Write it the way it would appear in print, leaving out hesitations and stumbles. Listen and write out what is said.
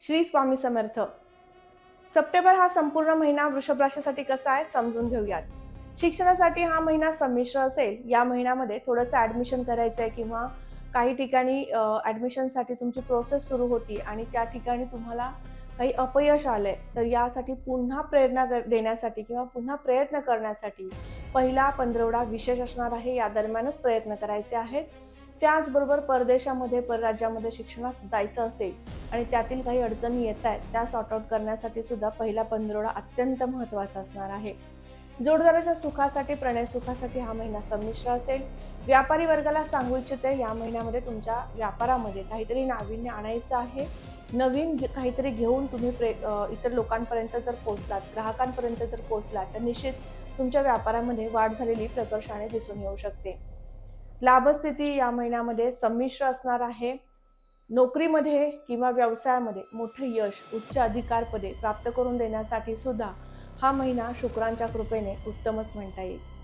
Shri Swami Samarth. September हा संपूर्ण महिना वृषभ राशीसाठी कसा आहे समजून घेऊयात. शिक्षणासाठी हा महिना संमिश्र असेल. या महिन्यामध्ये थोडंसं ॲडमिशन करायचं आहे किंवा काही ठिकाणी ॲडमिशनसाठी तुमची प्रोसेस सुरू होती आणि त्या ठिकाणी तुम्हाला काही अपयश आलंय, तर यासाठी पुन्हा प्रेरणा देण्यासाठी किंवा पुन्हा प्रयत्न करण्यासाठी पहिला पंधरवडा विशेष असणार आहे. या दरम्यानच प्रयत्न करायचे आहेत. त्याचबरोबर परदेशामध्ये, परराज्यामध्ये शिक्षणास जायचं असेल आणि त्यातील काही अडचणी येत आहेत, त्या सॉर्ट आउट करण्यासाठी सुद्धा पहिला पंधरवडा अत्यंत महत्त्वाचा असणार आहे. जोडदाराच्या सुखासाठी, प्रणय सुखासाठी हा महिना संमिश्र असेल. व्यापारी वर्गाला सांगू इच्छिते, या महिन्यामध्ये तुमच्या व्यापारामध्ये काहीतरी नाविन्य आणायचं आहे. नवीन काहीतरी घेऊन तुम्ही इतर लोकांपर्यंत जर पोहोचलात, ग्राहकांपर्यंत जर पोहोचलात, तर निश्चित तुमच्या व्यापारामध्ये वाढ झालेली प्रकर्षाने दिसून येऊ शकते. लाभस्थिती या महिन्यामध्ये संमिश्र असणार आहे. नोकरीमध्ये किंवा व्यवसायामध्ये मोठे यश, उच्च अधिकारपदे प्राप्त करून देण्यासाठी सुद्धा हा महिना शुक्रांच्या कृपेने उत्तमच म्हणता येईल.